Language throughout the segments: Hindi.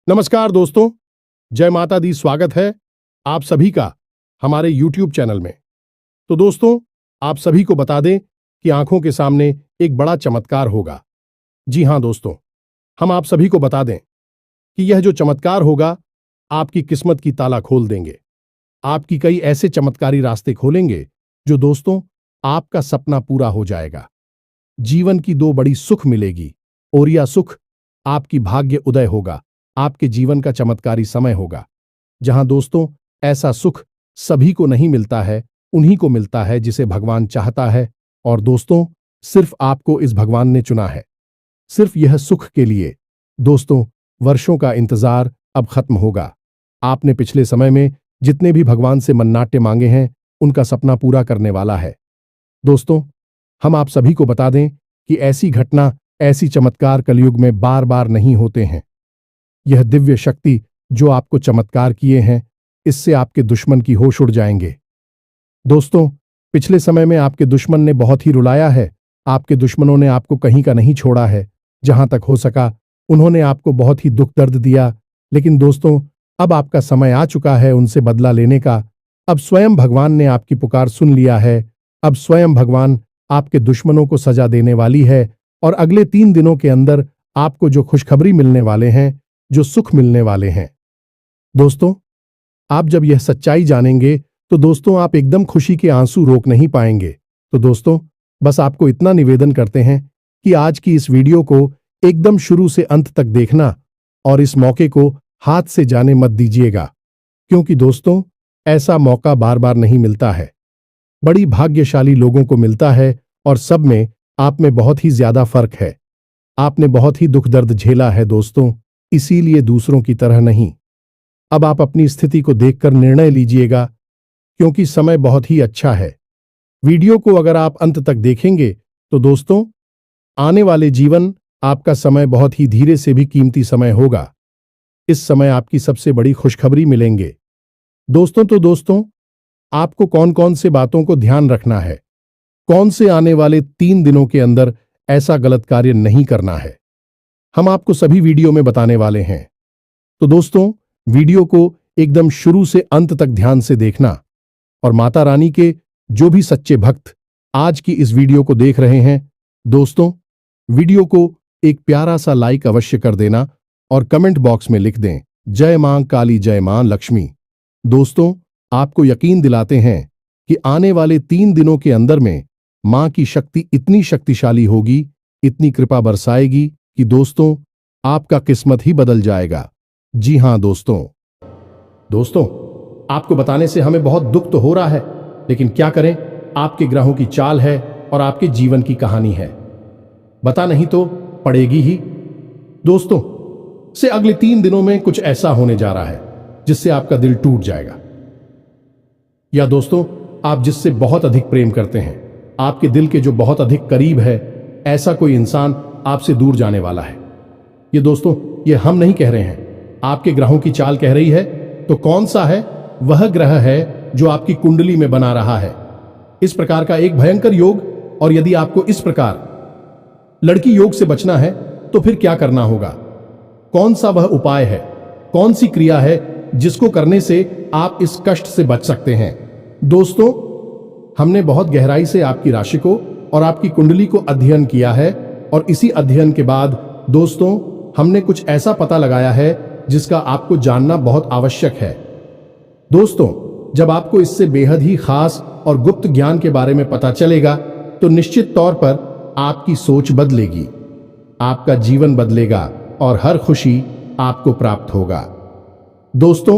नमस्कार दोस्तों, जय माता दी। स्वागत है आप सभी का हमारे YouTube चैनल में। तो दोस्तों, आप सभी को बता दें कि आंखों के सामने एक बड़ा चमत्कार होगा। जी हां दोस्तों, हम आप सभी को बता दें कि यह जो चमत्कार होगा आपकी किस्मत की ताला खोल देंगे। आपकी कई ऐसे चमत्कारी रास्ते खोलेंगे जो दोस्तों आपका सपना पूरा हो जाएगा। जीवन की दो बड़ी सुख मिलेगी और यह सुख आपकी भाग्य उदय होगा। आपके जीवन का चमत्कारी समय होगा जहां दोस्तों ऐसा सुख सभी को नहीं मिलता है, उन्हीं को मिलता है जिसे भगवान चाहता है। और दोस्तों सिर्फ आपको इस भगवान ने चुना है, सिर्फ यह सुख के लिए। दोस्तों वर्षों का इंतजार अब खत्म होगा। आपने पिछले समय में जितने भी भगवान से मन्नाटे मांगे हैं उनका सपना पूरा करने वाला है। दोस्तों हम आप सभी को बता दें कि ऐसी घटना, ऐसी चमत्कार कलयुग में बार बार नहीं होते हैं। यह दिव्य शक्ति जो आपको चमत्कार किए हैं, इससे आपके दुश्मन की होश उड़ जाएंगे। दोस्तों पिछले समय में आपके दुश्मन ने बहुत ही रुलाया है। आपके दुश्मनों ने आपको कहीं का नहीं छोड़ा है। जहां तक हो सका उन्होंने आपको बहुत ही दुख दर्द दिया। लेकिन दोस्तों अब आपका समय आ चुका है उनसे बदला लेने का। अब स्वयं भगवान ने आपकी पुकार सुन लिया है। अब स्वयं भगवान आपके दुश्मनों को सजा देने वाली है। और अगले 3 दिनों के अंदर आपको जो खुशखबरी मिलने वाले हैं, जो सुख मिलने वाले हैं, दोस्तों आप जब यह सच्चाई जानेंगे तो दोस्तों आप एकदम खुशी के आंसू रोक नहीं पाएंगे। तो दोस्तों बस आपको इतना निवेदन करते हैं कि आज की इस वीडियो को एकदम शुरू से अंत तक देखना और इस मौके को हाथ से जाने मत दीजिएगा, क्योंकि दोस्तों ऐसा मौका बार बार नहीं मिलता है। बड़ी भाग्यशाली लोगों को मिलता है और सब में आप में बहुत ही ज्यादा फर्क है। आपने बहुत ही दुख दर्द झेला है दोस्तों, इसीलिए दूसरों की तरह नहीं। अब आप अपनी स्थिति को देखकर निर्णय लीजिएगा, क्योंकि समय बहुत ही अच्छा है। वीडियो को अगर आप अंत तक देखेंगे तो दोस्तों आने वाले जीवन आपका समय बहुत ही धीरे से भी कीमती समय होगा। इस समय आपकी सबसे बड़ी खुशखबरी मिलेंगे दोस्तों। तो दोस्तों आपको कौन कौन से बातों को ध्यान रखना है, कौन से आने वाले 3 दिनों के अंदर ऐसा गलत कार्य नहीं करना है, हम आपको सभी वीडियो में बताने वाले हैं। तो दोस्तों वीडियो को एकदम शुरू से अंत तक ध्यान से देखना। और माता रानी के जो भी सच्चे भक्त आज की इस वीडियो को देख रहे हैं, दोस्तों वीडियो को एक प्यारा सा लाइक अवश्य कर देना और कमेंट बॉक्स में लिख दें जय मां काली, जय मां लक्ष्मी। दोस्तों आपको यकीन दिलाते हैं कि आने वाले 3 दिनों के अंदर में मां की शक्ति इतनी शक्तिशाली होगी, इतनी कृपा बरसाएगी कि दोस्तों आपका किस्मत ही बदल जाएगा। जी हां दोस्तों आपको बताने से हमें बहुत दुख तो हो रहा है, लेकिन क्या करें, आपके ग्रहों की चाल है और आपके जीवन की कहानी है। बता नहीं तो पड़ेगी ही। दोस्तों से अगले 3 दिनों में कुछ ऐसा होने जा रहा है जिससे आपका दिल टूट जाएगा। या दोस्तों आप जिससे बहुत अधिक प्रेम करते हैं, आपके दिल के जो बहुत अधिक करीब है, ऐसा कोई इंसान आपसे दूर जाने वाला है। ये दोस्तों ये हम नहीं कह रहे हैं, आपके ग्रहों की चाल कह रही है। तो कौन सा है? वह ग्रह है जो आपकी कुंडली में बना रहा है इस प्रकार का एक भयंकर योग। और यदि आपको इस प्रकार लड़की योग से बचना है तो फिर क्या करना होगा? कौन सा वह उपाय है, कौन सी क्रिया है जिसको करने से आप इस कष्ट से बच सकते हैं? दोस्तों हमने बहुत गहराई से आपकी राशि को और आपकी कुंडली को अध्ययन किया है और इसी अध्ययन के बाद दोस्तों हमने कुछ ऐसा पता लगाया है जिसका आपको जानना बहुत आवश्यक है। दोस्तों जब आपको इससे बेहद ही खास और गुप्त ज्ञान के बारे में पता चलेगा तो निश्चित तौर पर आपकी सोच बदलेगी, आपका जीवन बदलेगा और हर खुशी आपको प्राप्त होगा। दोस्तों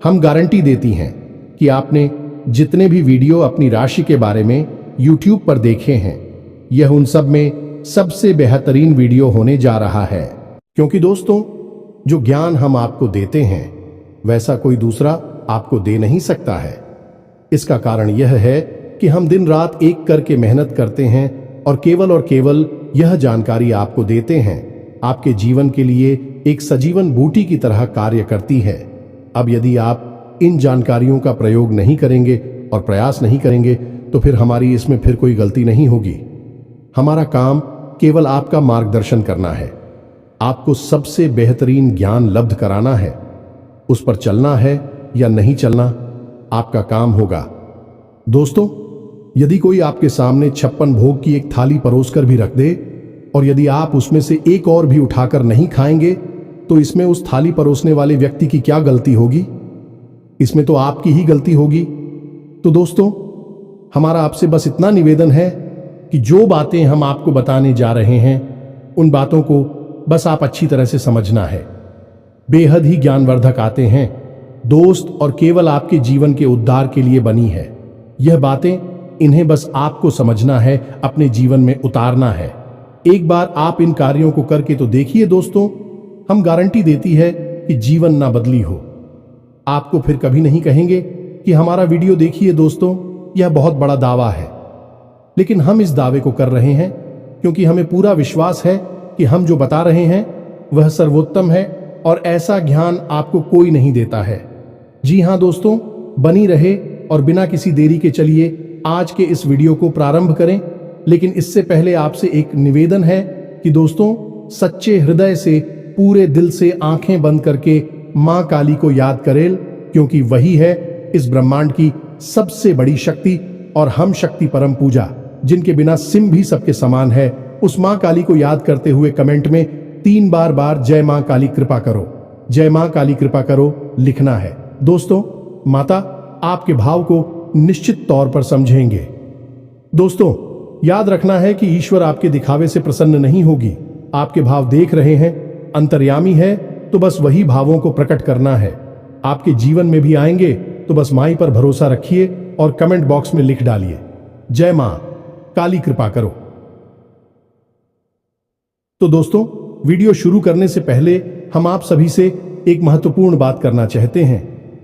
हम गारंटी देती हैं कि आपने जितने भी वीडियो अपनी राशि के बारे में YouTube पर देखे हैं, यह उन सब में सबसे बेहतरीन वीडियो होने जा रहा है। क्योंकि दोस्तों जो ज्ञान हम आपको देते हैं वैसा कोई दूसरा आपको दे नहीं सकता है। इसका कारण यह है कि हम दिन रात एक करके मेहनत करते हैं और केवल यह जानकारी आपको देते हैं। आपके जीवन के लिए एक सजीवन बूटी की तरह कार्य करती है। अब यदि आप इन जानकारियों का प्रयोग नहीं करेंगे और प्रयास नहीं करेंगे तो फिर हमारी इसमें फिर कोई गलती नहीं होगी। हमारा काम केवल आपका मार्गदर्शन करना है। आपको सबसे बेहतरीन ज्ञान लब्ध कराना है। उस पर चलना है या नहीं चलना आपका काम होगा। दोस्तों, यदि कोई आपके सामने 56 भोग की एक थाली परोसकर भी रख दे और यदि आप उसमें से एक और भी उठाकर नहीं खाएंगे तो इसमें उस थाली परोसने वाले व्यक्ति की क्या गलती होगी? इसमें तो आपकी ही गलती होगी। तो दोस्तों, हमारा आपसे बस इतना निवेदन है कि जो बातें हम आपको बताने जा रहे हैं उन बातों को बस आप अच्छी तरह से समझना है। बेहद ही ज्ञानवर्धक आते हैं दोस्त और केवल आपके जीवन के उद्धार के लिए बनी है। यह बातें इन्हें बस आपको समझना है, अपने जीवन में उतारना है। एक बार आप इन कार्यों को करके तो देखिए दोस्तों, हम गारंटी देती है कि जीवन ना बदली हो। आपको फिर कभी नहीं कहेंगे कि हमारा वीडियो देखिए। दोस्तों, यह बहुत बड़ा दावा है, लेकिन हम इस दावे को कर रहे हैं क्योंकि हमें पूरा विश्वास है कि हम जो बता रहे हैं वह सर्वोत्तम है और ऐसा ज्ञान आपको कोई नहीं देता है। जी हां दोस्तों, बनी रहे और बिना किसी देरी के चलिए आज के इस वीडियो को प्रारंभ करें। लेकिन इससे पहले आपसे एक निवेदन है कि दोस्तों, सच्चे हृदय से, पूरे दिल से आंखें बंद करके मां काली को याद करें, क्योंकि वही है इस ब्रह्मांड की सबसे बड़ी शक्ति और हम शक्ति परम पूजा, जिनके बिना सिम भी सबके समान है। उस मां काली को याद करते हुए कमेंट में 3 बार जय मां काली कृपा करो, जय मां काली कृपा करो लिखना है। दोस्तों, माता आपके भाव को निश्चित तौर पर समझेंगे। दोस्तों, याद रखना है कि ईश्वर आपके दिखावे से प्रसन्न नहीं होगी। आपके भाव देख रहे हैं, अंतर्यामी है, तो बस वही भावों को प्रकट करना है। आपके जीवन में भी आएंगे तो बस माई पर भरोसा रखिए और कमेंट बॉक्स में लिख डालिए, जय मां काली कृपा करो। तो दोस्तों, वीडियो शुरू करने से पहले हम आप सभी से एक महत्वपूर्ण बात करना चाहते हैं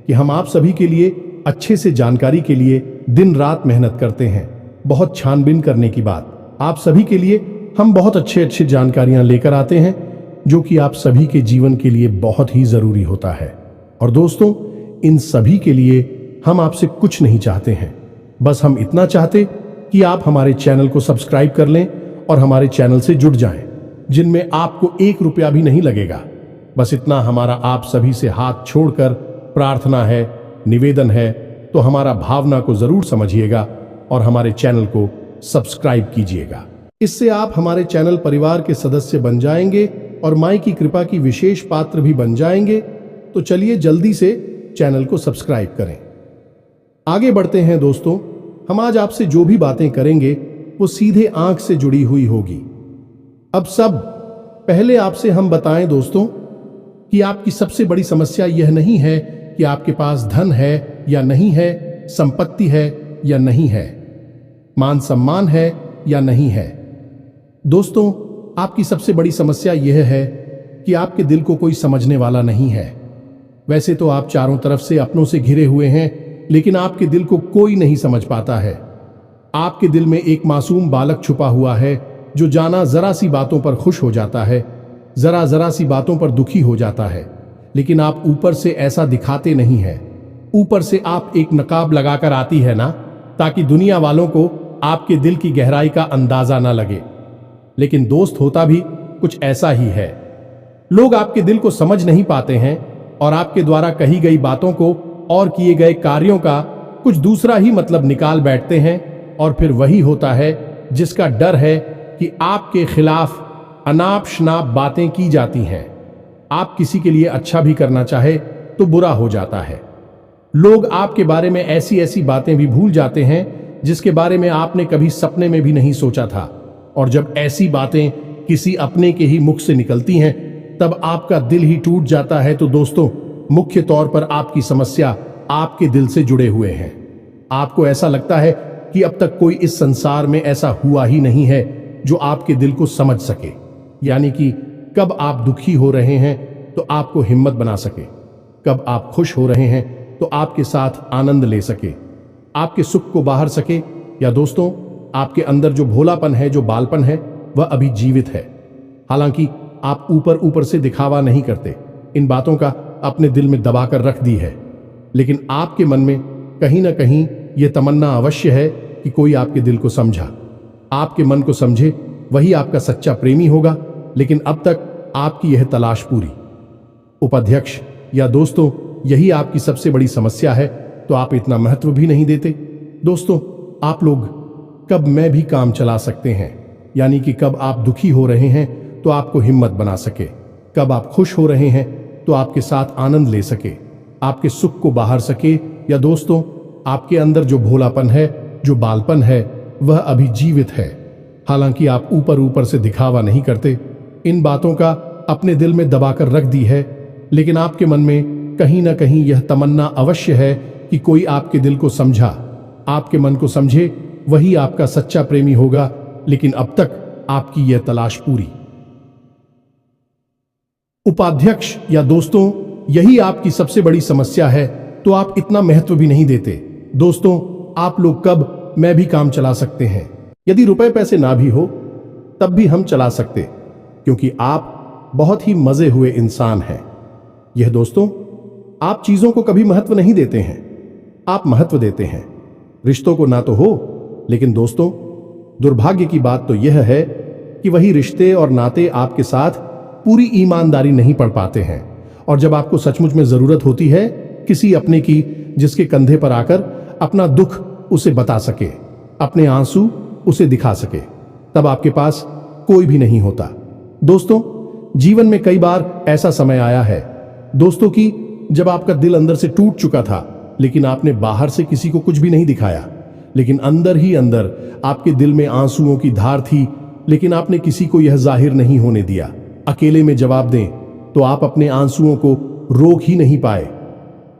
कि हम आप सभी के लिए अच्छे से जानकारी के लिए दिन रात मेहनत करते हैं। बहुत छानबीन करने की बात, आप सभी के लिए हम बहुत अच्छे जानकारियां लेकर आते हैं जो कि आप सभी के जीवन के लिए बहुत ही जरूरी होता है। और दोस्तों, इन सभी के लिए हम आपसे कुछ नहीं चाहते हैं, बस हम इतना चाहते कि आप हमारे चैनल को सब्सक्राइब कर लें और हमारे चैनल से जुड़ जाएं, जिनमें आपको 1 रुपया भी नहीं लगेगा। बस इतना हमारा आप सभी से हाथ छोड़कर प्रार्थना है, निवेदन है। तो हमारा भावना को जरूर समझिएगा और हमारे चैनल को सब्सक्राइब कीजिएगा। इससे आप हमारे चैनल परिवार के सदस्य बन जाएंगे और माई की कृपा की विशेष पात्र भी बन जाएंगे। तो चलिए जल्दी से चैनल को सब्सक्राइब करें। आगे बढ़ते हैं दोस्तों, हम आज आपसे जो भी बातें करेंगे वो सीधे आंख से जुड़ी हुई होगी। अब सब पहले आपसे हम बताएं दोस्तों कि आपकी सबसे बड़ी समस्या यह नहीं है कि आपके पास धन है या नहीं है, संपत्ति है या नहीं है, मान सम्मान है या नहीं है। दोस्तों, आपकी सबसे बड़ी समस्या यह है कि आपके दिल को कोई समझने वाला नहीं है। वैसे तो आप चारों तरफ से अपनों से घिरे हुए हैं, लेकिन आपके दिल को कोई नहीं समझ पाता है। आपके दिल में एक मासूम बालक छुपा हुआ है जो जाना जरा सी बातों पर खुश हो जाता है, जरा सी बातों पर दुखी हो जाता है, लेकिन आप ऊपर से ऐसा दिखाते नहीं है। ऊपर से आप एक नकाब लगाकर आती है ना, ताकि दुनिया वालों को आपके दिल की गहराई का अंदाजा ना लगे। लेकिन दोस्त, होता भी कुछ ऐसा ही है। लोग आपके दिल को समझ नहीं पाते हैं और आपके द्वारा कही गई बातों को और किए गए कार्यों का कुछ दूसरा ही मतलब निकाल बैठते हैं। और फिर वही होता है जिसका डर है कि आपके खिलाफ अनाप शनाप बातें की जाती हैं। आप किसी के लिए अच्छा भी करना चाहे तो बुरा हो जाता है। लोग आपके बारे में ऐसी बातें भी भूल जाते हैं जिसके बारे में आपने कभी सपने में भी नहीं सोचा था। और जब ऐसी बातें किसी अपने के ही मुख से निकलती हैं तब आपका दिल ही टूट जाता है। तो दोस्तों, मुख्य तौर पर आपकी समस्या आपके दिल से जुड़े हुए हैं। आपको ऐसा लगता है कि अब तक कोई इस संसार में ऐसा हुआ ही नहीं है जो आपके दिल को समझ सके। यानी कि कब आप दुखी हो रहे हैं तो आपको हिम्मत बना सके, कब आप खुश हो रहे हैं तो आपके साथ आनंद ले सके, आपके सुख को बाहर सके। या दोस्तों, आपके अंदर जो भोलापन है, जो बालपन है, वह अभी जीवित है। हालांकि आप ऊपर से दिखावा नहीं करते, इन बातों का अपने दिल में दबाकर रख दी है, लेकिन आपके मन में कहीं ना कहीं यह तमन्ना अवश्य है कि कोई आपके दिल को समझा, आपके मन को समझे, वही आपका सच्चा प्रेमी होगा। लेकिन अब तक आपकी यह तलाश पूरी। उपाध्यक्ष या दोस्तों, यही आपकी सबसे बड़ी समस्या है, तो आप इतना महत्व भी नहीं देते। दोस्तों, आप लोग कब मैं भी काम चला सकते हैं, यानी कि कब आप दुखी हो रहे हैं तो आपको हिम्मत बना सके, कब आप खुश हो रहे हैं तो आपके साथ आनंद ले सके, आपके सुख को बाहर सके। या दोस्तों, आपके अंदर जो भोलापन है, जो बालपन है, वह अभी जीवित है। हालांकि आप ऊपर ऊपर से दिखावा नहीं करते, इन बातों का अपने दिल में दबाकर रख दी है, लेकिन आपके मन में कहीं ना कहीं यह तमन्ना अवश्य है कि कोई आपके दिल को समझा, आपके मन को समझे, वही आपका सच्चा प्रेमी होगा। लेकिन अब तक आपकी यह तलाश पूरी। उपाध्यक्ष या दोस्तों, यही आपकी सबसे बड़ी समस्या है, तो आप इतना महत्व भी नहीं देते। दोस्तों, आप लोग कब मैं भी काम चला सकते हैं, यदि रुपए पैसे ना भी हो तब भी हम चला सकते, क्योंकि आप बहुत ही मजे हुए इंसान हैं। यह दोस्तों, आप चीजों को कभी महत्व नहीं देते हैं, आप महत्व देते हैं रिश्तों को। ना तो हो, लेकिन दोस्तों, दुर्भाग्य की बात तो यह है कि वही रिश्ते और नाते आपके साथ पूरी ईमानदारी नहीं पढ़ पाते हैं। और जब आपको सचमुच में जरूरत होती है किसी अपने की, जिसके कंधे पर आकर अपना दुख उसे बता सके, अपने आंसू उसे दिखा सके, तब आपके पास कोई भी नहीं होता। दोस्तों, जीवन में कई बार ऐसा समय आया है दोस्तों कि जब आपका दिल अंदर से टूट चुका था, लेकिन आपने बाहर से किसी को कुछ भी नहीं दिखाया, लेकिन अंदर ही अंदर आपके दिल में आंसुओं की धार थी, लेकिन आपने किसी को यह जाहिर नहीं होने दिया। अकेले में जवाब दें तो आप अपने आंसुओं को रोक ही नहीं पाए।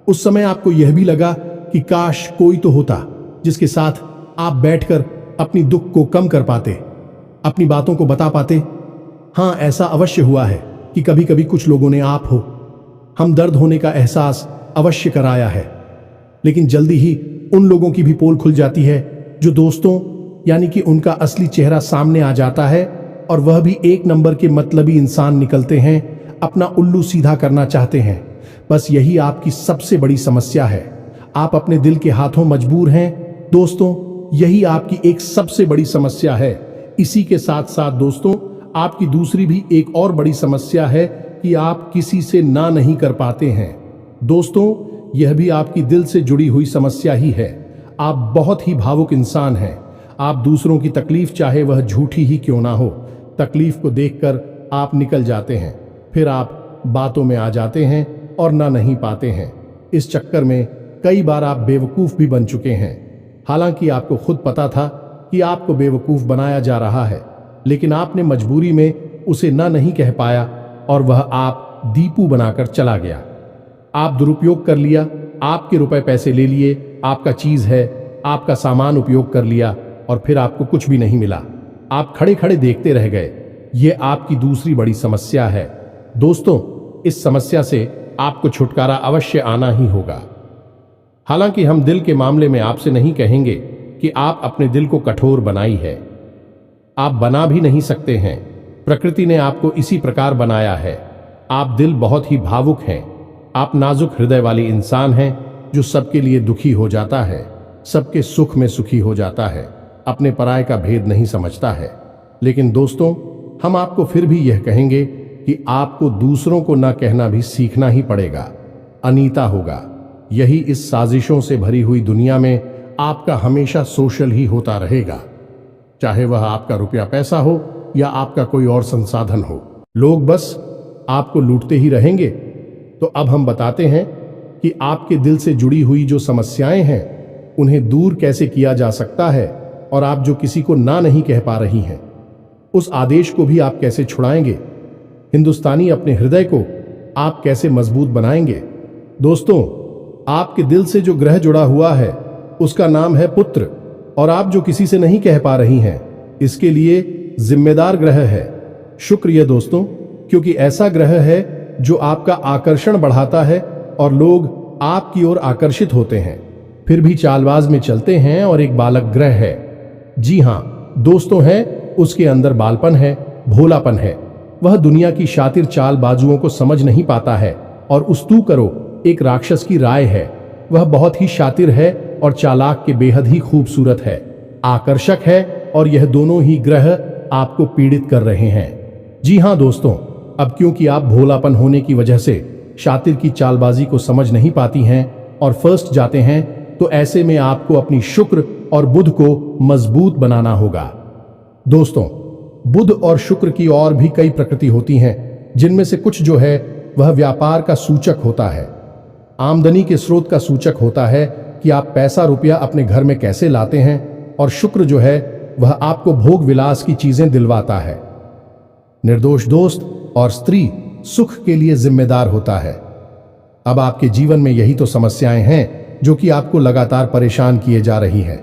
उस समय आपको यह भी लगा कि काश कोई तो होता जिसके साथ आप बैठकर अपनी दुख को कम कर पाते, अपनी बातों को बता पाते। हाँ, ऐसा अवश्य हुआ है कि कभी कभी कुछ लोगों ने आप हो हम दर्द होने का एहसास अवश्य कराया है, लेकिन जल्दी ही उन लोगों की भी पोल खुल जाती है जो दोस्तों, यानी कि उनका असली चेहरा सामने आ जाता है, और वह भी एक नंबर के मतलबी इंसान निकलते हैं, अपना उल्लू सीधा करना चाहते हैं। बस यही आपकी सबसे बड़ी समस्या है, आप अपने दिल के हाथों मजबूर हैं। दोस्तों, यही आपकी एक सबसे बड़ी समस्या है। इसी के साथ साथ दोस्तों, आपकी दूसरी भी एक और बड़ी समस्या है कि आप किसी से ना नहीं कर पाते हैं। दोस्तों, यह भी आपकी दिल से जुड़ी हुई समस्या ही है। आप बहुत ही भावुक इंसान हैं। आप दूसरों की तकलीफ, चाहे वह झूठी ही क्यों ना हो, तकलीफ को देखकर आप निकल जाते हैं, फिर आप बातों में आ जाते हैं और ना नहीं पाते हैं। इस चक्कर में कई बार आप बेवकूफ भी बन चुके हैं। हालांकि आपको खुद पता था कि आपको बेवकूफ बनाया जा रहा है, लेकिन आपने मजबूरी में उसे ना नहीं कह पाया, और वह आप दीपू बनाकर चला गया। आप दुरुपयोग कर लिया, आपके रुपए पैसे ले लिए, आपका चीज है, आपका सामान उपयोग कर लिया, और फिर आपको कुछ भी नहीं मिला। आप खड़े खड़े देखते रह गए। यह आपकी दूसरी बड़ी समस्या है। दोस्तों, इस समस्या से आपको छुटकारा अवश्य आना ही होगा। हालांकि हम दिल के मामले में आपसे नहीं कहेंगे कि आप अपने दिल को कठोर बनाई है, आप बना भी नहीं सकते हैं। प्रकृति ने आपको इसी प्रकार बनाया है। आप दिल बहुत ही भावुक हैं, आप नाजुक हृदय वाले इंसान हैं जो सबके लिए दुखी हो जाता है, सबके सुख में सुखी हो जाता है, अपने पराये का भेद नहीं समझता है। लेकिन दोस्तों, हम आपको फिर भी यह कहेंगे कि आपको दूसरों को ना कहना भी सीखना ही पड़ेगा। अनीता होगा। यही इस साजिशों से भरी हुई दुनिया में आपका हमेशा सोशल ही होता रहेगा, चाहे वह आपका रुपया पैसा हो या आपका कोई और संसाधन हो। लोग बस आपको लूटते ही रहेंगे। तो अब हम बताते हैं कि आपके दिल से जुड़ी हुई जो समस्याएं हैं उन्हें दूर कैसे किया जा सकता है, और आप जो किसी को ना नहीं कह पा रही हैं उस आदेश को भी आप कैसे छुड़ाएंगे। हिंदुस्तानी अपने हृदय को आप कैसे मजबूत बनाएंगे। दोस्तों, आपके दिल से जो ग्रह जुड़ा हुआ है उसका नाम है पुत्र, और आप जो किसी से नहीं कह पा रही हैं इसके लिए जिम्मेदार ग्रह है शुक्र। ये दोस्तों, क्योंकि ऐसा ग्रह है जो आपका आकर्षण बढ़ाता है और लोग आपकी ओर आकर्षित होते हैं, फिर भी चालबाज में चलते हैं, और एक बालक ग्रह है। जी हां दोस्तों, है उसके अंदर बालपन है, भोलापन है। वह दुनिया की शातिर चालबाजुओं को समझ नहीं पाता है, और उस तू करो एक राक्षस की राय है। वह बहुत ही शातिर है और चालाक के बेहद ही खूबसूरत है, आकर्षक है, और यह दोनों ही ग्रह आपको पीड़ित कर रहे हैं। जी हां दोस्तों, अब क्योंकि आप भोलापन होने की वजह से शातिर की चालबाजी को समझ नहीं पाती हैं और फर्स्ट जाते हैं, तो ऐसे में आपको अपनी शुक्र और बुध को मजबूत बनाना होगा। दोस्तों, बुध और शुक्र की और भी कई प्रकृति होती हैं, जिनमें से कुछ जो है वह व्यापार का सूचक होता है, आमदनी के स्रोत का सूचक होता है कि आप पैसा रुपया अपने घर में कैसे लाते हैं, और शुक्र जो है वह आपको भोग विलास की चीजें दिलवाता है। निर्दोष दोस्त और स्त्री सुख के लिए जिम्मेदार होता है। अब आपके जीवन में यही तो समस्याएं हैं जो कि आपको लगातार परेशान किए जा रही हैं,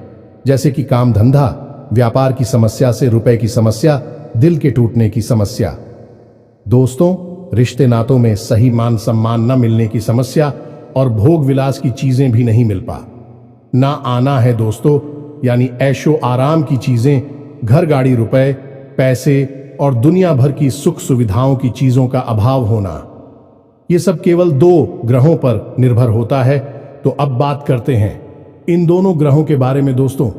जैसे कि काम धंधा, व्यापार की समस्या से रुपए की समस्या, दिल के टूटने की समस्या। दोस्तों, रिश्ते नातों में सही मान सम्मान न मिलने की समस्या और भोग विलास की चीजें भी नहीं मिल पा ना आना है दोस्तों, यानी ऐशो आराम की चीजें, घर गाड़ी रुपए पैसे और दुनिया भर की सुख सुविधाओं की चीजों का अभाव होना। ये सब केवल 2 ग्रहों पर निर्भर होता है। तो अब बात करते हैं इन दोनों ग्रहों के बारे में। दोस्तों,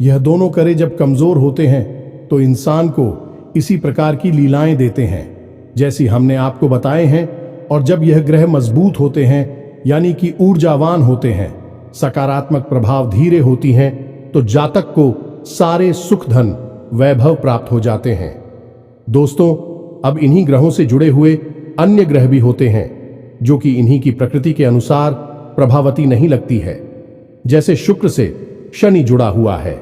यह दोनों करे जब कमजोर होते हैं तो इंसान को इसी प्रकार की लीलाएं देते हैं जैसी हमने आपको बताए हैं, और जब यह ग्रह मजबूत होते हैं यानी कि ऊर्जावान होते हैं, सकारात्मक प्रभाव धीरे होती हैं, तो जातक को सारे सुख धन वैभव प्राप्त हो जाते हैं। दोस्तों, अब इन्हीं ग्रहों से जुड़े हुए अन्य ग्रह भी होते हैं जो कि इन्हीं की प्रकृति के अनुसार प्रभावती नहीं लगती है। जैसे शुक्र से शनि जुड़ा हुआ है।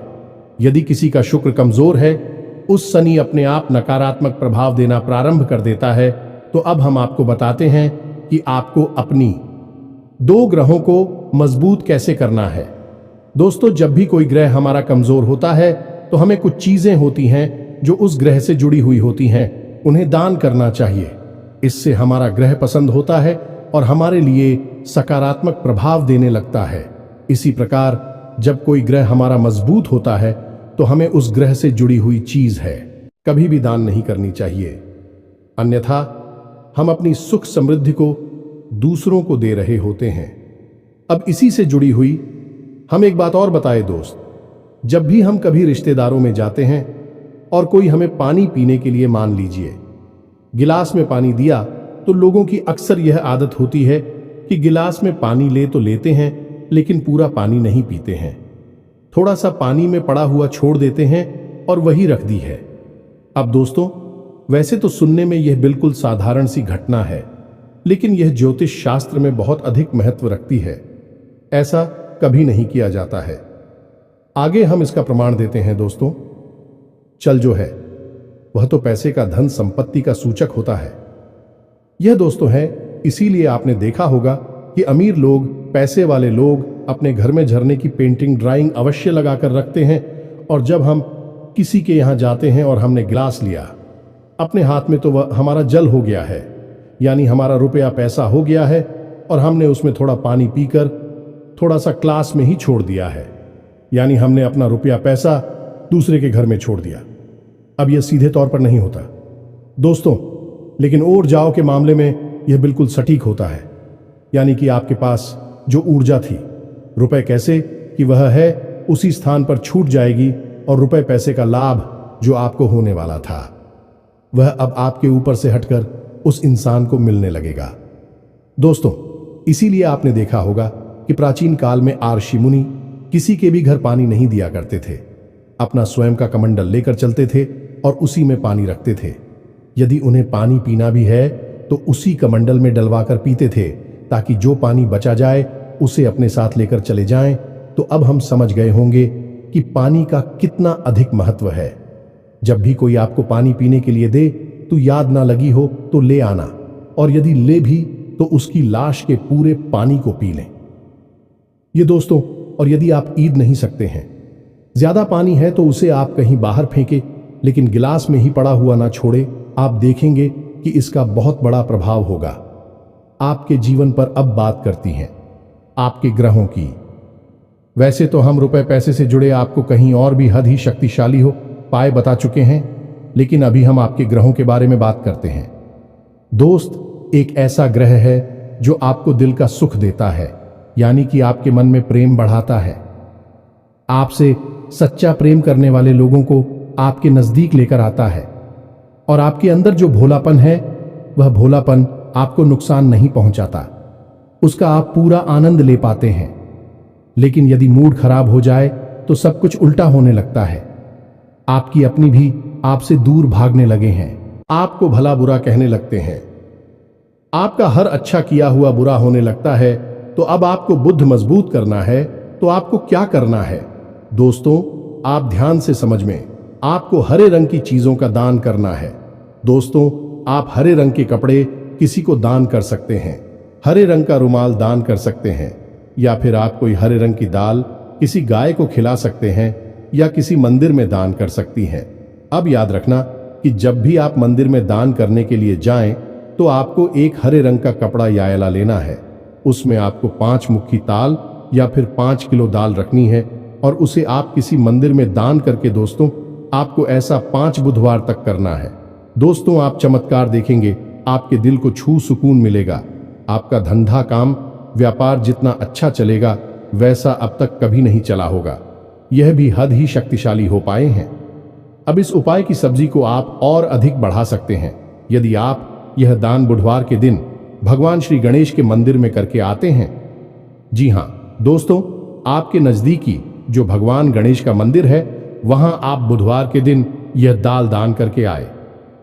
यदि किसी का शुक्र कमजोर है, उस शनि अपने आप नकारात्मक प्रभाव देना प्रारंभ कर देता है। तो अब हम आपको बताते हैं कि आपको अपनी 2 ग्रहों को मजबूत कैसे करना है। दोस्तों, जब भी कोई ग्रह हमारा कमजोर होता है तो हमें कुछ चीजें होती हैं जो उस ग्रह से जुड़ी हुई होती हैं, उन्हें दान करना चाहिए। इससे हमारा ग्रह पसंद होता है और हमारे लिए सकारात्मक प्रभाव देने लगता है। इसी प्रकार जब कोई ग्रह हमारा मजबूत होता है तो हमें उस ग्रह से जुड़ी हुई चीज है कभी भी दान नहीं करनी चाहिए, अन्यथा हम अपनी सुख समृद्धि को दूसरों को दे रहे होते हैं। अब इसी से जुड़ी हुई हम एक बात और बताए दोस्त, जब भी हम कभी रिश्तेदारों में जाते हैं और कोई हमें पानी पीने के लिए, मान लीजिए गिलास में पानी दिया, तो लोगों की अक्सर यह आदत होती है कि गिलास में पानी ले तो लेते हैं लेकिन पूरा पानी नहीं पीते हैं, थोड़ा सा पानी में पड़ा हुआ छोड़ देते हैं और वही रख दी है। अब दोस्तों, वैसे तो सुनने में यह बिल्कुल साधारण सी घटना है, लेकिन यह ज्योतिष शास्त्र में बहुत अधिक महत्व रखती है। ऐसा कभी नहीं किया जाता है। आगे हम इसका प्रमाण देते हैं। दोस्तों, चल जो है वह तो पैसे का, धन संपत्ति का सूचक होता है। यह दोस्तों है, इसीलिए आपने देखा होगा कि अमीर लोग, पैसे वाले लोग अपने घर में झरने की पेंटिंग, ड्राइंग अवश्य लगाकर रखते हैं, और जब हम किसी के यहां जाते हैं और हमने गिलास लिया अपने हाथ में, तो वह हमारा जल हो गया है, यानी हमारा रुपया पैसा हो गया है, और हमने उसमें थोड़ा पानी पीकर थोड़ा सा क्लास में ही छोड़ दिया है, यानी हमने अपना रुपया पैसा दूसरे के घर में छोड़ दिया। अब यह सीधे तौर पर नहीं होता दोस्तों, लेकिन और जाओ के मामले में यह बिल्कुल सटीक होता है। यानी कि आपके पास जो ऊर्जा थी, रुपए कैसे कि वह है उसी स्थान पर छूट जाएगी, और रुपए पैसे का लाभ जो आपको होने वाला था वह अब आपके ऊपर से हटकर उस इंसान को मिलने लगेगा। दोस्तों, इसीलिए आपने देखा होगा कि प्राचीन काल में ऋषि मुनि किसी के भी घर पानी नहीं दिया करते थे, अपना स्वयं का कमंडल लेकर चलते थे और उसी में पानी रखते थे। यदि उन्हें पानी पीना भी है तो उसी कमंडल में डलवाकर पीते थे, ताकि जो पानी बचा जाए उसे अपने साथ लेकर चले जाएं। तो अब हम समझ गए होंगे कि पानी का कितना अधिक महत्व है। जब भी कोई आपको पानी पीने के लिए दे तो याद ना लगी हो तो ले आना, और यदि ले भी तो उसकी लाश के पूरे पानी को पी लें। ये दोस्तों, और यदि आप ईद नहीं सकते हैं, ज्यादा पानी है तो उसे आप कहीं बाहर फेंके, लेकिन गिलास में ही पड़ा हुआ ना छोड़े। आप देखेंगे कि इसका बहुत बड़ा प्रभाव होगा आपके जीवन पर। अब बात करती हैं आपके ग्रहों की। वैसे तो हम रुपए पैसे से जुड़े आपको कहीं और भी हद ही शक्तिशाली हो पाए बता चुके हैं, लेकिन अभी हम आपके ग्रहों के बारे में बात करते हैं। दोस्त, एक ऐसा ग्रह है जो आपको दिल का सुख देता है, यानी कि आपके मन में प्रेम बढ़ाता है, आपसे सच्चा प्रेम करने वाले लोगों को आपके नजदीक लेकर आता है, और आपके अंदर जो भोलापन है वह भोलापन आपको नुकसान नहीं पहुंचाता, उसका आप पूरा आनंद ले पाते हैं। लेकिन यदि मूड खराब हो जाए तो सब कुछ उल्टा होने लगता है। आपकी अपनी भी आपसे दूर भागने लगे हैं, आपको भला बुरा कहने लगते हैं, आपका हर अच्छा किया हुआ बुरा होने लगता है। तो अब आपको बुद्ध मजबूत करना है तो आपको क्या करना है? दोस्तों, आप ध्यान से समझ में, आपको हरे रंग की चीजों का दान करना है। दोस्तों, आप हरे रंग के कपड़े किसी को दान कर सकते हैं, हरे रंग का रुमाल दान कर सकते हैं, या फिर आप कोई हरे रंग की दाल किसी गाय को खिला सकते हैं या किसी मंदिर में दान कर सकती हैं। अब याद रखना कि जब भी आप मंदिर में दान करने के लिए जाएं तो आपको एक हरे रंग का कपड़ा यायला लेना है। उसमें आपको 5 मुट्ठी ताल या फिर 5 किलो दाल रखनी है और उसे आप किसी मंदिर में दान करके, दोस्तों, आपको ऐसा 5 बुधवार तक करना है। दोस्तों, आप चमत्कार देखेंगे, आपके दिल को छू सुकून मिलेगा। आपका धंधा काम व्यापार जितना अच्छा चलेगा वैसा अब तक कभी नहीं चला होगा। यह भी हद ही शक्तिशाली हो पाए हैं। अब इस उपाय की सब्जी को आप और अधिक बढ़ा सकते हैं यदि आप यह दान बुधवार के दिन भगवान श्री गणेश के मंदिर में करके आते हैं। जी हां दोस्तों, आपके नजदीकी जो भगवान गणेश का मंदिर है वहां आप बुधवार के दिन यह दाल दान करके आए।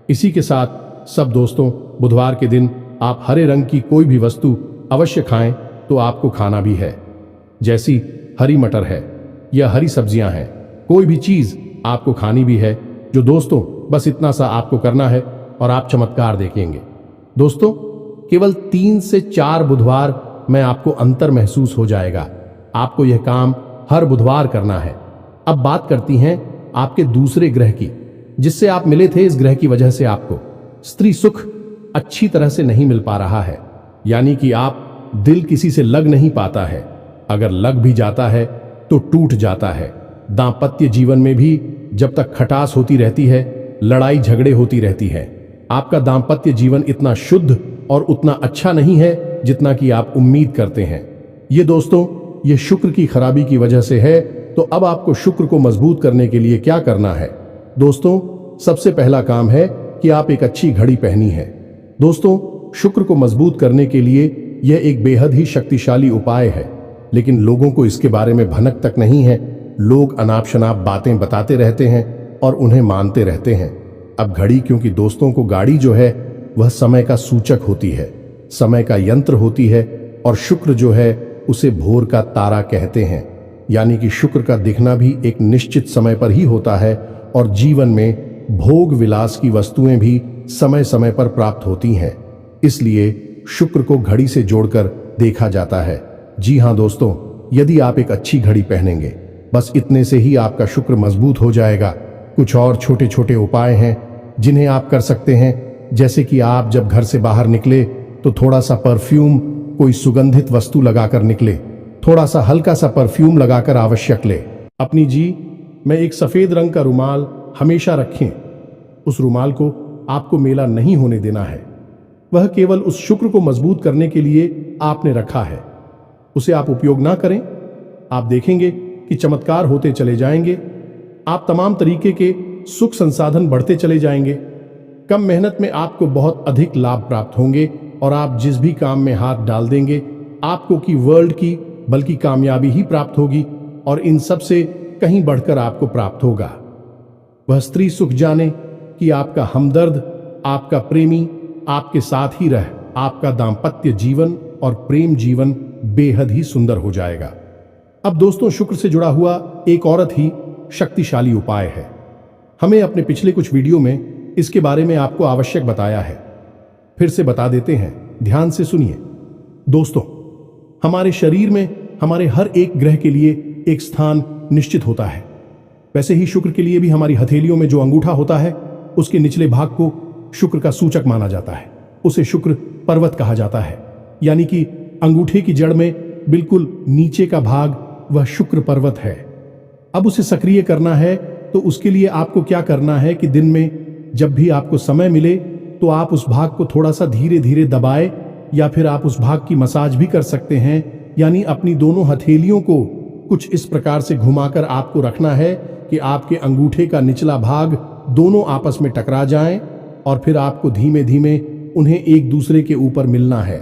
इसी के साथ सब दोस्तों, बुधवार के दिन आप हरे रंग की कोई भी वस्तु अवश्य खाएं तो आपको खाना भी है, जैसी हरी मटर है या हरी सब्जियां हैं, कोई भी चीज आपको खानी भी है। जो दोस्तों, बस इतना सा आपको करना है और आप चमत्कार देखेंगे। दोस्तों, केवल 3 से 4 बुधवार में आपको अंतर महसूस हो जाएगा। आपको यह काम हर बुधवार करना है। अब बात करती हैं आपके दूसरे ग्रह की, जिससे आप मिले थे। इस ग्रह की वजह से आपको स्त्री सुख अच्छी तरह से नहीं मिल पा रहा है, यानी कि आप दिल किसी से लग नहीं पाता है। अगर लग भी जाता है तो टूट जाता है। दांपत्य जीवन में भी जब तक खटास होती रहती है, लड़ाई झगड़े होती रहती है। आपका दांपत्य जीवन इतना शुद्ध और उतना अच्छा नहीं है जितना कि आप उम्मीद करते हैं। ये दोस्तों, ये शुक्र की खराबी की वजह से है। तो अब आपको शुक्र को मजबूत करने के लिए क्या करना है? दोस्तों, सबसे पहला काम है कि आप एक अच्छी घड़ी पहनी है। दोस्तों, शुक्र को मजबूत करने के लिए यह एक बेहद ही शक्तिशाली उपाय है, लेकिन लोगों को इसके बारे में भनक तक नहीं है। लोग अनाप शनाप बातें बताते रहते हैं और उन्हें मानते रहते हैं। अब घड़ी, क्योंकि दोस्तों को गाड़ी जो है वह समय का सूचक होती है, समय का यंत्र होती है, और शुक्र जो है उसे भोर का तारा कहते हैं। यानी कि शुक्र का दिखना भी एक निश्चित समय पर ही होता है और जीवन में भोग विलास की वस्तुएं भी समय समय पर प्राप्त होती हैं। इसलिए शुक्र को घड़ी से जोड़कर देखा जाता है। जी हां दोस्तों, यदि आप एक अच्छी घड़ी पहनेंगे, बस इतने से ही आपका शुक्र मजबूत हो जाएगा। कुछ और छोटे छोटे उपाय हैं जिन्हें आप कर सकते हैं, जैसे कि आप जब घर से बाहर निकले तो थोड़ा सा परफ्यूम, कोई सुगंधित वस्तु लगाकर निकले। थोड़ा सा हल्का सा परफ्यूम लगाकर आवश्यक ले। अपनी में एक सफेद रंग का रुमाल हमेशा रखें। उस रुमाल को आपको मेला नहीं होने देना है। वह केवल उस शुक्र को मजबूत करने के लिए आपने रखा है। उसे आप उपयोग ना करें। आप देखेंगे कि चमत्कार होते चले जाएंगे। आप तमाम तरीके के सुख संसाधन बढ़ते चले जाएंगे। कम मेहनत में आपको बहुत अधिक लाभ प्राप्त होंगे और आप जिस भी काम में हाथ डाल देंगे आपको की वर्ल्ड की बल्कि कामयाबी ही प्राप्त होगी, और इन सब से कहीं बढ़कर आपको प्राप्त होगा। वह स्त्री सुख जाने कि आपका हमदर्द, आपका प्रेमी आपके साथ ही रह आपका दाम्पत्य जीवन और प्रेम जीवन बेहद ही सुंदर हो जाएगा। अब दोस्तों, शुक्र से जुड़ा हुआ एक औरत ही शक्तिशाली उपाय है। हमें अपने पिछले कुछ वीडियो में इसके बारे में आपको आवश्यक बताया है। फिर से बता देते हैं, ध्यान से सुनिए। दोस्तों, हमारे शरीर में हमारे हर एक ग्रह के लिए एक स्थान निश्चित होता है। वैसे ही शुक्र के लिए भी हमारी हथेलियों में जो अंगूठा होता है उसके निचले भाग को शुक्र का सूचक माना जाता है। उसे शुक्र पर्वत कहा जाता है, यानी कि अंगूठे की जड़ में बिल्कुल नीचे का भाग वह शुक्र पर्वत है। अब उसे सक्रिय करना है तो उसके लिए आपको क्या करना है कि दिन में जब भी आपको समय मिले तो आप उस भाग को थोड़ा सा धीरे धीरे दबाए, या फिर आप उस भाग की मसाज भी कर सकते हैं। यानी अपनी दोनों हथेलियों को कुछ इस प्रकार से घुमाकर आपको रखना है कि आपके अंगूठे का निचला भाग दोनों आपस में टकरा जाएं, और फिर आपको धीमे धीमे उन्हें एक दूसरे के ऊपर मिलना है।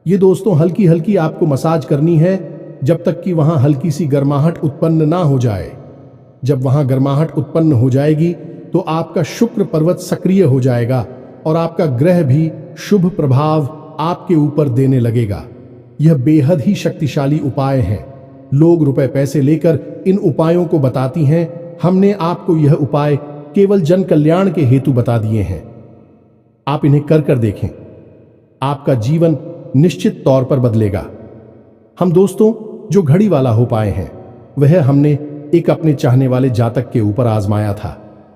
ये दोस्तों हल्की हल्की आपको मसाज करनी है जब तक कि वहां हल्की सी गर्माहट उत्पन्न ना हो जाए। जब वहां गर्माहट उत्पन्न हो जाएगी तो आपका शुक्र पर्वत सक्रिय हो जाएगा और आपका ग्रह भी शुभ प्रभाव आपके ऊपर देने लगेगा। यह बेहद ही शक्तिशाली उपाय है। लोग रुपए पैसे लेकर इन उपायों को बताती हैं। हमने आपको यह उपाय केवल जन कल्याण के हेतु बता दिए हैं। आप इन्हें कर देखें, आपका जीवन निश्चित तौर पर बदलेगा। हम दोस्तों जो घड़ी वाला हो पाए हैं वह हमने एक अपने चाहने वाले जातक के ऊपर आजमाया था।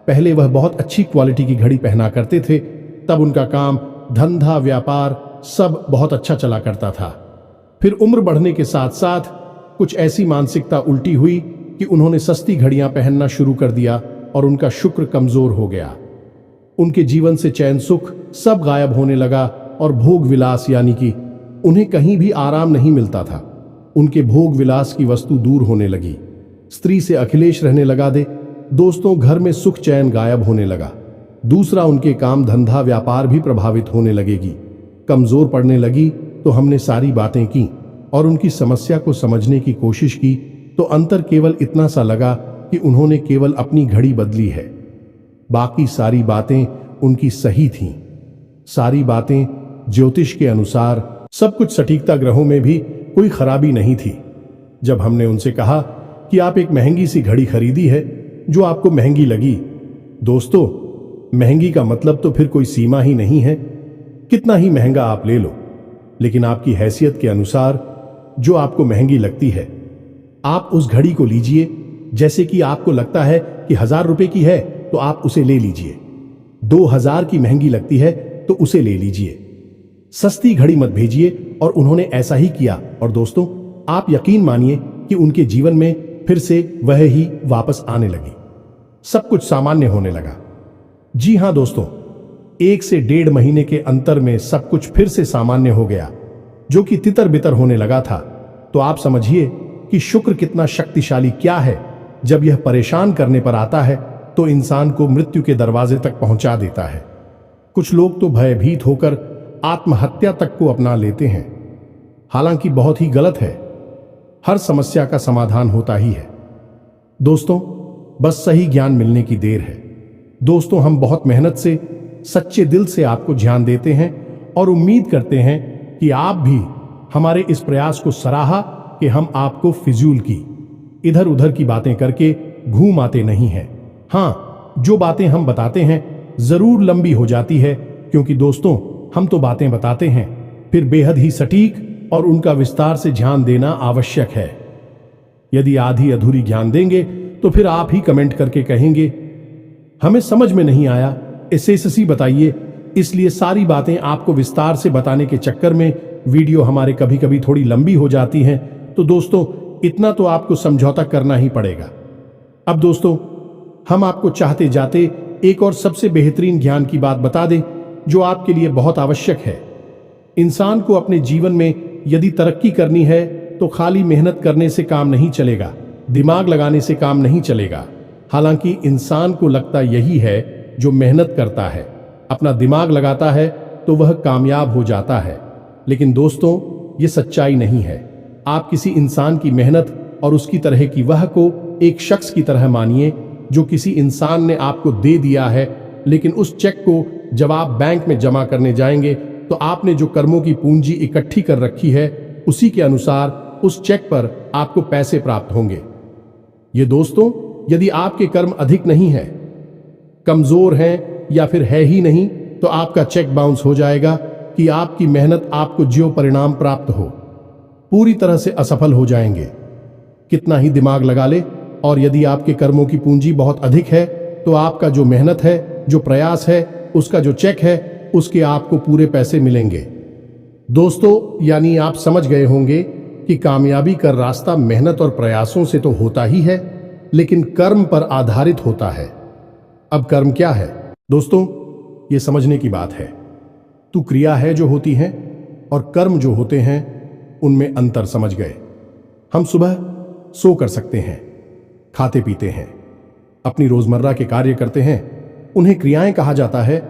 पहले वह बहुत अच्छी क्वालिटी की घड़ी पहना करते थे, तब उनका काम, धंधा, व्यापार सब बहुत अच्छा चला करता था। फिर उम्र बढ़ने के साथ साथ कुछ ऐसी मानसिकता उल्टी हुई कि उन्होंने सस्ती घड़ियां पहनना शुरू कर दिया और उनका शुक्र कमजोर हो गया। उनके जीवन से चैन सुख सब गायब होने लगा और भोग विलास यानी कि उन्हें कहीं भी आराम नहीं मिलता था। उनके भोग विलास की वस्तु दूर होने लगी। स्त्री से अखिलेश रहने लगा दे। दोस्तों घर में सुख चैन गायब होने लगा। दूसरा, उनके काम, धंधा, व्यापार भी प्रभावित होने लगेगी, कमजोर पड़ने लगी। तो हमने सारी बातें की और उनकी समस्या को समझने की कोशिश की तो अंतर केवल इतना सा लगा कि उन्होंने केवल अपनी घड़ी बदली है। बाकी सारी बातें उनकी सही थीं। सारी बातें ज्योतिष के अनुसार, सब कुछ सटीकता, ग्रहों में भी कोई खराबी नहीं थी। जब हमने उनसे कहा कि आप एक महंगी सी घड़ी खरीदी है जो आपको महंगी लगी, दोस्तों महंगी का मतलब तो फिर कोई सीमा ही नहीं है। कितना ही महंगा आप ले लो, लेकिन आपकी हैसियत के अनुसार जो आपको महंगी लगती है आप उस घड़ी को लीजिए। जैसे कि आपको लगता है कि 1000 रुपए की है तो आप उसे ले लीजिए। 2000 की महंगी लगती है तो उसे ले लीजिए। सस्ती घड़ी मत भेजिए। और उन्होंने ऐसा ही किया और दोस्तों आप यकीन मानिए कि उनके जीवन में फिर से वह ही वापस आने लगी। सब कुछ सामान्य होने लगा। जी हां दोस्तों, 1 से 1.5 महीने के अंतर में सब कुछ फिर से सामान्य हो गया, जो कि तितर बितर होने लगा था। तो आप समझिए कि शुक्र कितना शक्तिशाली क्या है। जब यह परेशान करने पर आता है तो इंसान को मृत्यु के दरवाजे तक पहुंचा देता है। कुछ लोग तो भयभीत होकर आत्महत्या तक को अपना लेते हैं, हालांकि बहुत ही गलत है। हर समस्या का समाधान होता ही है दोस्तों, बस सही ज्ञान मिलने की देर है। दोस्तों हम बहुत मेहनत से, सच्चे दिल से आपको ज्ञान देते हैं और उम्मीद करते हैं कि आप भी हमारे इस प्रयास को सराहा कि हम आपको फिजूल की, इधर उधर की बातें करके घूम आते नहीं हैं। हाँ, जो बातें हम बताते हैं जरूर लंबी हो जाती है, क्योंकि दोस्तों हम तो बातें बताते हैं, फिर बेहद ही सटीक और उनका विस्तार से ध्यान देना आवश्यक है। यदि आधी अधूरी ज्ञान देंगे तो फिर आप ही कमेंट करके कहेंगे हमें समझ में नहीं आया, एसएससी बताइए। इसलिए सारी बातें आपको विस्तार से बताने के चक्कर में वीडियो हमारे कभी कभी थोड़ी लंबी हो जाती हैं। तो दोस्तों इतना तो आपको समझौता करना ही पड़ेगा। अब दोस्तों हम आपको चाहते जाते एक और सबसे बेहतरीन ज्ञान की बात बता दें जो आपके लिए बहुत आवश्यक है। इंसान को अपने जीवन में यदि तरक्की करनी है तो खाली मेहनत करने से काम नहीं चलेगा, दिमाग लगाने से काम नहीं चलेगा। हालांकि इंसान को लगता यही है, जो मेहनत करता है, अपना दिमाग लगाता है तो वह कामयाब हो जाता है। लेकिन दोस्तों ये सच्चाई नहीं है। आप किसी इंसान की मेहनत और उसकी तरह की वह को एक शख्स की तरह मानिए जो किसी इंसान ने आपको दे दिया है, लेकिन उस चेक को जब आप बैंक में जमा करने जाएंगे तो आपने जो कर्मों की पूंजी इकट्ठी कर रखी है उसी के अनुसार उस चेक पर आपको पैसे प्राप्त होंगे। ये दोस्तों यदि आपके कर्म अधिक नहीं है, कमजोर हैं या फिर है ही नहीं, तो आपका चेक बाउंस हो जाएगा कि आपकी मेहनत आपको जो परिणाम प्राप्त हो पूरी तरह से असफल हो जाएंगे, कितना ही दिमाग लगा ले। और यदि आपके कर्मों की पूंजी बहुत अधिक है तो आपका जो मेहनत है, जो प्रयास है, उसका जो चेक है, उसके आपको पूरे पैसे मिलेंगे। दोस्तों यानी आप समझ गए होंगे कि कामयाबी का रास्ता मेहनत और प्रयासों से तो होता ही है, लेकिन कर्म पर आधारित होता है। अब कर्म क्या है दोस्तों, ये समझने की बात है। तो क्रिया है जो होती हैं और कर्म जो होते हैं उनमें अंतर समझ गए। हम सुबह सो कर सकते हैं, खाते पीते हैं, अपनी रोजमर्रा के कार्य करते हैं, उन्हें क्रियाएं कहा जाता है।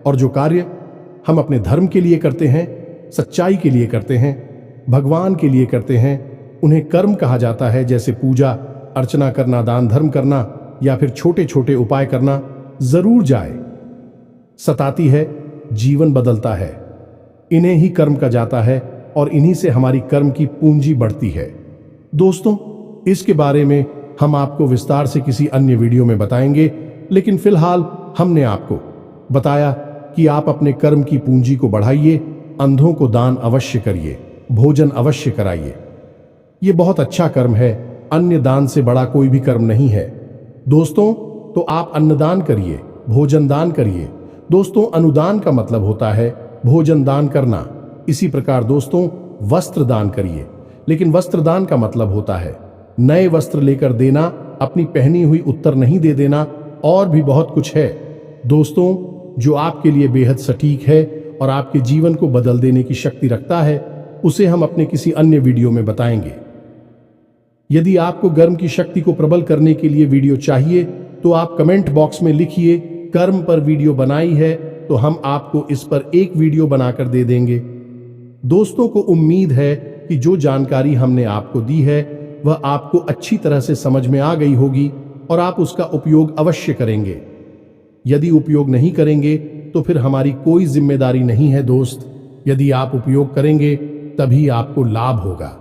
और जो कार्य हम अपने धर्म के लिए करते हैं, सच्चाई के लिए करते हैं, भगवान के लिए करते हैं, उन्हें कर्म कहा जाता है। जैसे पूजा अर्चना करना, दान धर्म करना या फिर छोटे छोटे उपाय करना जरूर जाए। सताती है, जीवन बदलता है, इन्हें ही कर्म कहा जाता है और इन्हीं से हमारी कर्म की पूंजी बढ़ती है। दोस्तों, इसके बारे में हम आपको विस्तार से किसी अन्य वीडियो में बताएंगे, लेकिन फिलहाल हमने आपको बताया कि आप अपने कर्म की पूंजी को बढ़ाइए, अंधों को दान अवश्य करिए, भोजन अवश्य कराइए। ये बहुत अच्छा कर्म है, अन्य दान से बड़ा कोई भी कर्म नहीं है। दोस्तों, तो आप अन्नदान करिए, भोजन दान करिए। दोस्तों, अनुदान का मतलब होता है भोजन दान करना। इसी प्रकार दोस्तों, वस्त्र दान करिए, लेकिन वस्त्र दान का मतलब होता है नए वस्त्र लेकर देना, अपनी पहनी हुई उत्तर नहीं दे देना, और भी बहुत कुछ है दोस्तों, जो आपके लिए बेहद सटीक है और आपके जीवन को बदल देने की शक्ति रखता है। उसे हम अपने किसी अन्य वीडियो में बताएंगे। यदि आपको कर्म की शक्ति को प्रबल करने के लिए वीडियो चाहिए तो आप कमेंट बॉक्स में लिखिए कर्म पर वीडियो बनाई है, तो हम आपको इस पर एक वीडियो बनाकर दे देंगे। दोस्तों को उम्मीद है कि जो जानकारी हमने आपको दी है वह आपको अच्छी तरह से समझ में आ गई होगी और आप उसका उपयोग अवश्य करेंगे। यदि उपयोग नहीं करेंगे तो फिर हमारी कोई जिम्मेदारी नहीं है दोस्त। यदि आप उपयोग करेंगे तभी आपको लाभ होगा।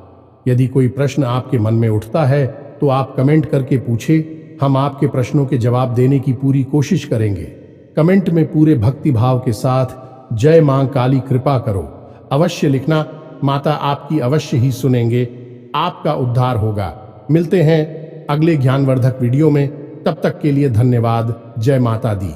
यदि कोई प्रश्न आपके मन में उठता है तो आप कमेंट करके पूछे, हम आपके प्रश्नों के जवाब देने की पूरी कोशिश करेंगे। कमेंट में पूरे भक्ति भाव के साथ जय मां काली कृपा करो अवश्य लिखना। माता आपकी अवश्य ही सुनेंगे, आपका उद्धार होगा। मिलते हैं अगले ज्ञानवर्धक वीडियो में, तब तक के लिए धन्यवाद। जय माता दी।